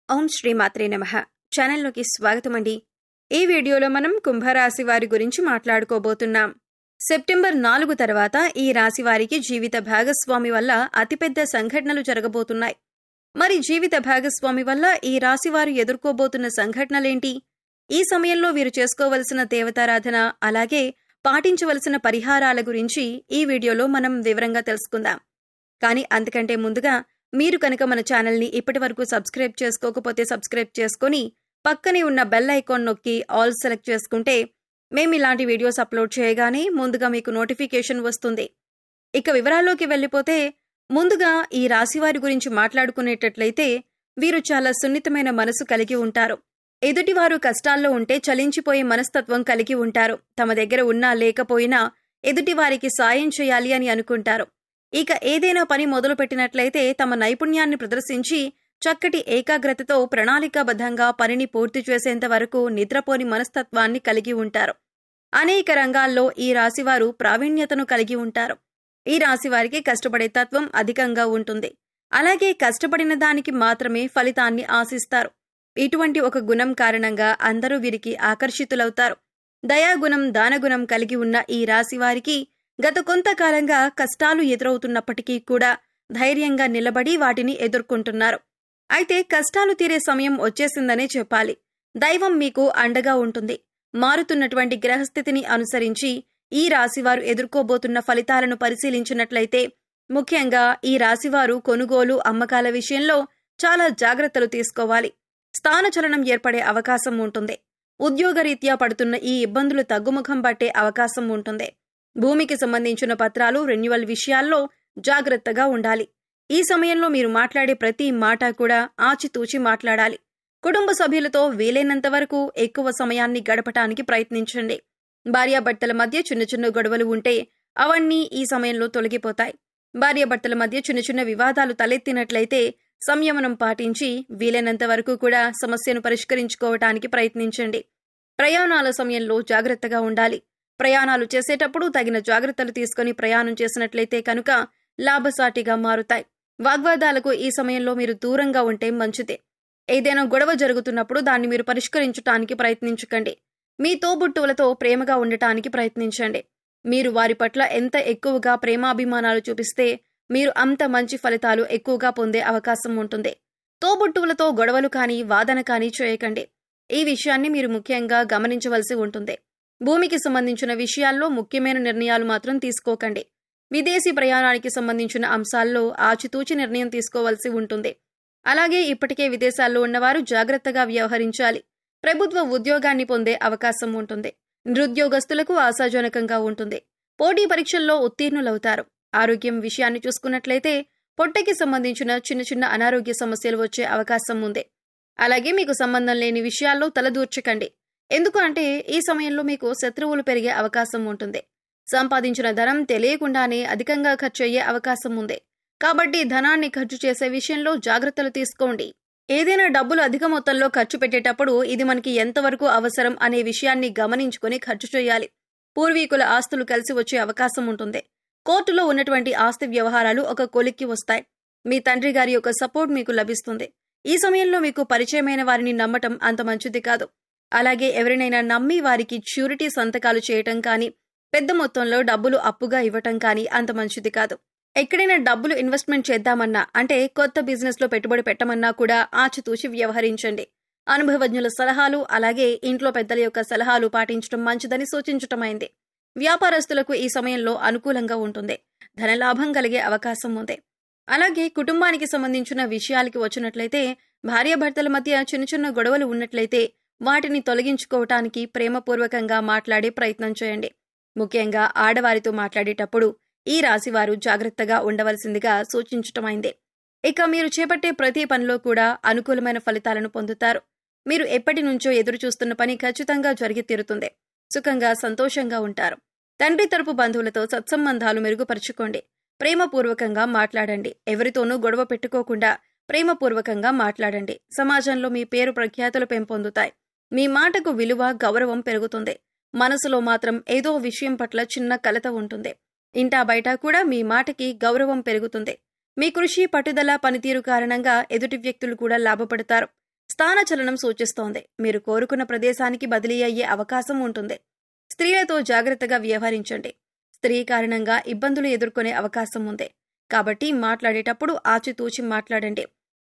ఓం శ్రీమాత్రే నమః. ఛానల్లోకి స్వాగతమండి. ఈ వీడియోలో మనం కుంభరాశి వారి గురించి మాట్లాడుకోబోతున్నాం. సెప్టెంబర్ 4 తర్వాత ఈ రాశి వారికి జీవిత భాగస్వామి వల్ల అతిపెద్ద సంఘటనలు జరగబోతున్నాయి. మరి జీవిత భాగస్వామి వల్ల ఈ రాశి వారు ఎదుర్కోబోతున్న సంఘటనలేంటి? ఈ సమయంలో వీరు చేసుకోవలసిన దేవతారాధన, అలాగే పాటించవలసిన పరిహారాల గురించి ఈ వీడియోలో మనం వివరంగా తెలుసుకుందాం. కానీ అంతకంటే ముందుగా మీరు కనుక మన ఛానల్ని ఇప్పటివరకు సబ్స్క్రైబ్ చేసుకోకపోతే సబ్స్క్రైబ్ చేసుకొని పక్కనే ఉన్న బెల్ ఐకాన్ నొక్కి ఆల్ సెలెక్ట్ చేసుకుంటే మేము ఇలాంటి వీడియోస్ అప్లోడ్ చేయగానే ముందుగా మీకు నోటిఫికేషన్ వస్తుంది. ఇక వివరాల్లోకి వెళ్ళిపోతే ముందుగా ఈ రాశివారి గురించి మాట్లాడుకునేటట్లయితే వీరు చాలా సున్నితమైన మనసు కలిగి ఉంటారు. ఎదుటివారు కష్టాల్లో ఉంటే చలించిపోయే మనస్తత్వం కలిగి ఉంటారు. తమ దగ్గర ఉన్నా లేకపోయినా ఎదుటివారికి సాయం చేయాలి అని అనుకుంటారు. ఇక ఏదైనా పని మొదలుపెట్టినట్లయితే తమ నైపుణ్యాన్ని ప్రదర్శించి చక్కటి ఏకాగ్రతతో ప్రణాళికాబద్ధంగా పనిని పూర్తి చేసేంత వరకు నిద్రపోని మనస్తత్వాన్ని కలిగి ఉంటారు. అనేక రంగాల్లో ఈ రాశివారు ప్రావీణ్యతను కలిగి ఉంటారు. ఈ రాశివారికి కష్టపడే తత్వం అధికంగా ఉంటుంది. అలాగే కష్టపడిన దానికి మాత్రమే ఫలితాన్ని ఆశిస్తారు. ఇటువంటి ఒక గుణం కారణంగా అందరూ వీరికి ఆకర్షితులవుతారు. దయాగుణం, దానగుణం కలిగి ఉన్న ఈ రాశివారికి గత కొంతకాలంగా కష్టాలు ఎదురవుతున్నప్పటికీ కూడా ధైర్యంగా నిలబడి వాటిని ఎదుర్కొంటున్నారు. అయితే కష్టాలు తీరే సమయం వచ్చేసిందనే చెప్పాలి. దైవం మీకు అండగా ఉంటుంది. మారుతున్నటువంటి గ్రహస్థితిని అనుసరించి ఈ రాశివారు ఎదుర్కోబోతున్న ఫలితాలను పరిశీలించినట్లయితే ముఖ్యంగా ఈ రాశివారు కొనుగోలు, అమ్మకాల విషయంలో చాలా జాగ్రత్తలు తీసుకోవాలి. స్థానచలనం ఏర్పడే అవకాశం ఉంటుంది. ఉద్యోగరీత్యా పడుతున్న ఈ ఇబ్బందులు తగ్గుముఖం పట్టే అవకాశం ఉంటుంది. భూమికి సంబంధించిన పత్రాలు, రెన్యువల్ విషయాల్లో జాగ్రత్తగా ఉండాలి. ఈ సమయంలో మీరు మాట్లాడే ప్రతి మాట కూడా ఆచితూచి మాట్లాడాలి. కుటుంబ సభ్యులతో వీలైనంత వరకు ఎక్కువ సమయాన్ని గడపటానికి ప్రయత్నించండి. భార్యాభర్తల మధ్య చిన్న చిన్న గొడవలు ఉంటే అవన్నీ ఈ సమయంలో తొలగిపోతాయి. భార్యాభర్తల మధ్య చిన్న చిన్న వివాదాలు తలెత్తినట్లయితే సంయమనం పాటించి వీలైనంత వరకు కూడా సమస్యను పరిష్కరించుకోవటానికి ప్రయత్నించండి. ప్రయాణాల సమయంలో జాగ్రత్తగా ఉండాలి. ప్రయాణాలు చేసేటప్పుడు తగిన జాగ్రత్తలు తీసుకుని ప్రయాణం చేసినట్లయితే కనుక లాభసాటిగా మారుతాయి. వాగ్వాదాలకు ఈ సమయంలో మీరు దూరంగా ఉంటే మంచిదే. ఏదైనా గొడవ జరుగుతున్నప్పుడు దాన్ని మీరు పరిష్కరించడానికి ప్రయత్నించకండి. మీ తోబుట్టువులతో ప్రేమగా ఉండటానికి ప్రయత్నించండి. మీరు వారి పట్ల ఎంత ఎక్కువగా ప్రేమాభిమానాలు చూపిస్తే మీరు అంత మంచి ఫలితాలు ఎక్కువగా పొందే అవకాశం ఉంటుంది. తోబుట్టువులతో గొడవలు కానీ, వాదన కానీ చేయకండి. ఈ విషయాన్ని మీరు ముఖ్యంగా గమనించవలసి ఉంటుంది. భూమికి సంబంధించిన విషయాల్లో ముఖ్యమైన నిర్ణయాలు మాత్రం తీసుకోకండి. విదేశీ ప్రయాణానికి సంబంధించిన అంశాల్లో ఆచితూచి నిర్ణయం తీసుకోవాల్సి ఉంటుంది. అలాగే ఇప్పటికే విదేశాల్లో ఉన్నవారు జాగ్రత్తగా వ్యవహరించాలి. ప్రభుత్వ ఉద్యోగాన్ని పొందే అవకాశం ఉంటుంది. నిరుద్యోగస్తులకు ఆశాజనకంగా ఉంటుంది. పోటీ పరీక్షల్లో ఉత్తీర్ణులవుతారు. ఆరోగ్యం విషయాన్ని చూసుకున్నట్లయితే పొట్టకి సంబంధించిన చిన్న చిన్న అనారోగ్య సమస్యలు వచ్చే అవకాశం ఉంది. అలాగే మీకు సంబంధం లేని విషయాల్లో తలదూర్చకండి. ఎందుకు అంటే ఈ సమయంలో మీకు శత్రువులు పెరిగే అవకాశం ఉంటుంది. సంపాదించిన ధనం తెలియకుండానే అధికంగా ఖర్చు అయ్యే అవకాశం ఉంది. కాబట్టి ధనాన్ని ఖర్చు చేసే విషయంలో జాగ్రత్తలు తీసుకోండి. ఏదైనా డబ్బులు అధిక మొత్తంలో ఖర్చు పెట్టేటప్పుడు ఇది మనకి ఎంతవరకు అవసరం అనే విషయాన్ని గమనించుకుని ఖర్చు చేయాలి. పూర్వీకుల ఆస్తులు కలిసి వచ్చే అవకాశం ఉంటుంది. కోర్టులో ఉన్నటువంటి ఆస్తి వ్యవహారాలు ఒక కొలిక్కి వస్తాయి. మీ తండ్రి గారి యొక్క సపోర్ట్ మీకు లభిస్తుంది. ఈ సమయంలో మీకు పరిచయమైన వారిని నమ్మటం అంత మంచిది కాదు. అలాగే ఎవరినైనా నమ్మి వారికి ష్యూరిటీ సంతకాలు చేయటం కానీ, పెద్ద మొత్తంలో డబ్బులు అప్పుగా ఇవ్వటం కానీ అంత మంచిది కాదు. ఎక్కడైనా డబ్బులు ఇన్వెస్ట్మెంట్ చేద్దామన్నా, అంటే కొత్త బిజినెస్ లో పెట్టుబడి పెట్టమన్నా కూడా ఆచితూచి వ్యవహరించండి. అనుభవజ్ఞుల సలహాలు, అలాగే ఇంట్లో పెద్దల యొక్క సలహాలు పాటించడం మంచిదని సూచించటమైంది. వ్యాపారస్తులకు ఈ సమయంలో అనుకూలంగా ఉంటుంది. ధనలాభం కలిగే అవకాశం ఉంది. అలాగే కుటుంబానికి సంబంధించిన విషయాలకి వచ్చినట్లయితే భార్యాభర్తల మధ్య చిన్న చిన్న గొడవలు ఉన్నట్లయితే వాటిని తొలగించుకోవటానికి ప్రేమపూర్వకంగా మాట్లాడే ప్రయత్నం చేయండి. ముఖ్యంగా ఆడవారితో మాట్లాడేటప్పుడు ఈ రాశివారు జాగ్రత్తగా ఉండవలసిందిగా సూచించటమైంది. ఇక మీరు చేపట్టే ప్రతి పనిలో కూడా అనుకూలమైన ఫలితాలను పొందుతారు. మీరు ఎప్పటి నుంచో ఎదురు చూస్తున్న పని ఖచ్చితంగా జరిగి తీరుతుంది. సుఖంగా, సంతోషంగా ఉంటారు. తండ్రి తరపు బంధువులతో సత్సంబంధాలు మెరుగుపరుచుకోండి. ప్రేమపూర్వకంగా మాట్లాడండి. ఎవరితోనూ గొడవ పెట్టుకోకుండా ప్రేమపూర్వకంగా మాట్లాడండి. సమాజంలో మీ పేరు ప్రఖ్యాతులు పెంపొందుతాయి. మీ మాటకు విలువ, గౌరవం పెరుగుతుంది. మనసులో మాత్రం ఏదో విషయం పట్ల చిన్న కలత ఉంటుంది. ఇంటా బయట కూడా మీ మాటకి గౌరవం పెరుగుతుంది. మీ కృషి, పట్టుదల, పనితీరు కారణంగా ఎదుటి వ్యక్తులు కూడా లాభపడతారు. స్థానచలనం సూచిస్తోంది. మీరు కోరుకున్న ప్రదేశానికి బదిలీ అయ్యే అవకాశం ఉంటుంది. స్త్రీలతో జాగ్రత్తగా వ్యవహరించండి. స్త్రీ కారణంగా ఇబ్బందులు ఎదుర్కొనే అవకాశం ఉంది. కాబట్టి మాట్లాడేటప్పుడు ఆచితూచి మాట్లాడండి.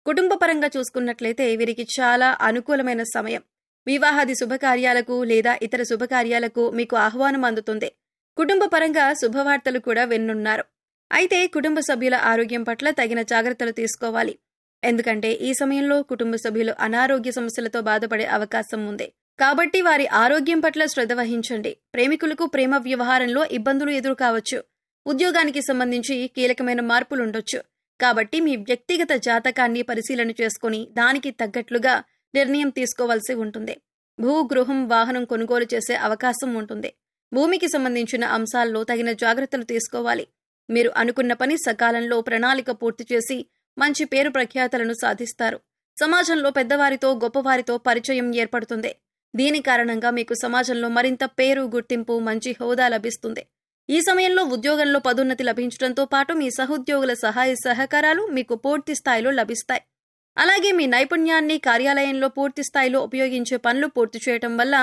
కుటుంబపరంగా చూసుకున్నట్లయితే వీరికి చాలా అనుకూలమైన సమయం. వివాహాది శుభకార్యాలకు లేదా ఇతర శుభకార్యాలకు మీకు ఆహ్వానం అందుతుంది. కుటుంబపరంగా శుభవార్తలు కూడా వినున్నారు. అయితే కుటుంబ సభ్యుల ఆరోగ్యం పట్ల తగిన జాగ్రత్తలు తీసుకోవాలి. ఎందుకంటే ఈ సమయంలో కుటుంబ సభ్యులు అనారోగ్య సమస్యలతో బాధపడే అవకాశం ఉంది. కాబట్టి వారి ఆరోగ్యం పట్ల శ్రద్ధ వహించండి. ప్రేమికులకు ప్రేమ వ్యవహారంలో ఇబ్బందులు ఎదురుకావచ్చు. ఉద్యోగానికి సంబంధించి కీలకమైన మార్పులుండొచ్చు. కాబట్టి మీ వ్యక్తిగత జాతకాన్ని పరిశీలన చేసుకుని దానికి తగ్గట్లుగా నిర్ణయం తీసుకోవాల్సి ఉంటుంది. గృహం, వాహనం కొనుగోలు చేసే అవకాశం ఉంటుంది. భూమికి సంబంధించిన అంశాల్లో తగిన జాగ్రత్తలు తీసుకోవాలి. మీరు అనుకున్న పని సకాలంలో ప్రణాళిక పూర్తి చేసి మంచి పేరు ప్రఖ్యాతలను సాధిస్తారు. సమాజంలో పెద్దవారితో, గొప్పవారితో పరిచయం ఏర్పడుతుంది. దీని కారణంగా మీకు సమాజంలో మరింత పేరు, గుర్తింపు, మంచి హోదా లభిస్తుంది. ఈ సమయంలో ఉద్యోగంలో పదోన్నతి లభించడంతో పాటు మీ సహోద్యోగుల సహాయ సహకారాలు మీకు పూర్తి స్థాయిలో లభిస్తాయి. అలాగే మీ నైపుణ్యాన్ని కార్యాలయంలో పూర్తి స్థాయిలో ఉపయోగించే పనులు పూర్తి చేయటం వల్ల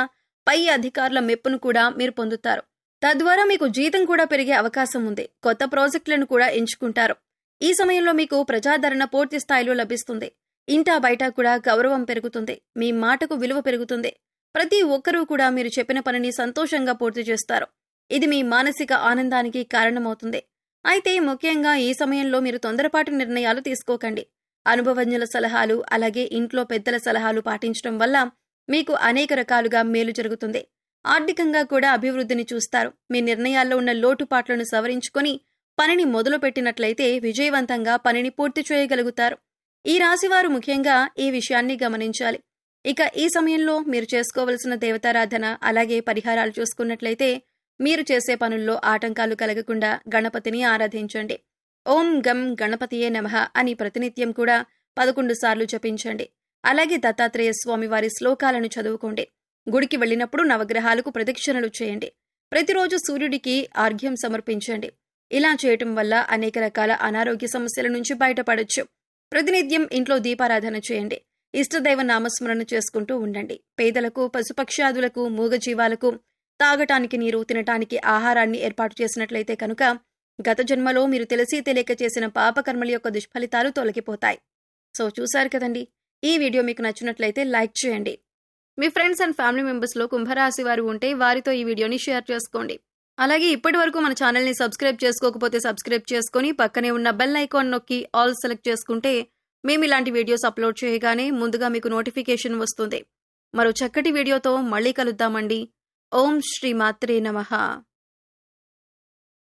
పై అధికారుల మెప్పును కూడా మీరు పొందుతారు. తద్వారా మీకు జీతం కూడా పెరిగే అవకాశం ఉంది. కొత్త ప్రాజెక్టులను కూడా ఎంచుకుంటారు. ఈ సమయంలో మీకు ప్రజాదరణ పూర్తి స్థాయిలో లభిస్తుంది. ఇంటా బయట కూడా గౌరవం పెరుగుతుంది. మీ మాటకు విలువ పెరుగుతుంది. ప్రతి ఒక్కరూ కూడా మీరు చెప్పిన పనిని సంతోషంగా పూర్తి చేస్తారు. ఇది మీ మానసిక ఆనందానికి కారణమవుతుంది. అయితే ముఖ్యంగా ఈ సమయంలో మీరు తొందరపాటు నిర్ణయాలు తీసుకోకండి. అనుభవజ్ఞుల సలహాలు, అలాగే ఇంట్లో పెద్దల సలహాలు పాటించడం వల్ల మీకు అనేక రకాలుగా మేలు జరుగుతుంది. ఆర్థికంగా కూడా అభివృద్ధిని చూస్తారు. మీ నిర్ణయాల్లో ఉన్న లోటుపాట్లను సవరించుకొని పనిని మొదలుపెట్టినట్లయితే విజయవంతంగా పనిని పూర్తి చేయగలుగుతారు. ఈ రాశివారు ముఖ్యంగా ఈ విషయాన్ని గమనించాలి. ఇక ఈ సమయంలో మీరు చేసుకోవలసిన దేవతారాధన, అలాగే పరిహారాలు చూసుకున్నట్లయితే మీరు చేసే పనుల్లో ఆటంకాలు కలగకుండా గణపతిని ఆరాధించండి. ఓం గం గణపతియే నమః అని ప్రతినిత్యం కూడా 11 సార్లు జపించండి. అలాగే దత్తాత్రేయ స్వామి వారి శ్లోకాలను చదువుకోండి. గుడికి వెళ్లినప్పుడు నవగ్రహాలకు ప్రదక్షిణలు చేయండి. ప్రతిరోజు సూర్యుడికి ఆర్ఘ్యం సమర్పించండి. ఇలా చేయటం వల్ల అనేక రకాల అనారోగ్య సమస్యల నుంచి బయటపడొచ్చు. ప్రతినిత్యం ఇంట్లో దీపారాధన చేయండి. ఇష్టదైవ నామస్మరణ చేసుకుంటూ ఉండండి. పేదలకు, పశుపక్ష్యాదులకు, మూగజీవాలకు తాగటానికి నీరు, తినటానికి ఆహారాన్ని ఏర్పాటు చేసినట్లయితే కనుక గత జన్మలో మీరు తెలిసి తెలియక చేసిన పాపకర్మల యొక్క దుష్ఫలితాలు తొలగిపోతాయి. సో చూశారు కదండి. ఈ వీడియో మీకు నచ్చినట్లయితే లైక్ చేయండి. మీ ఫ్రెండ్స్ అండ్ ఫ్యామిలీ మెంబర్స్లో కుంభరాశి వారు ఉంటే వారితో ఈ వీడియోని షేర్ చేసుకోండి. అలాగే ఇప్పటి వరకు మన ఛానల్ని సబ్స్క్రైబ్ చేసుకోకపోతే సబ్స్క్రైబ్ చేసుకొని పక్కనే ఉన్న బెల్ ఐకాన్ నొక్కి ఆల్ సెలెక్ట్ చేసుకుంటే మేము ఇలాంటి వీడియోస్ అప్లోడ్ చేయగానే ముందుగా మీకు నోటిఫికేషన్ వస్తుంది. మరో చక్కటి వీడియోతో మళ్ళీ కలుద్దామండి. ఓం శ్రీ మాత్రే నమః.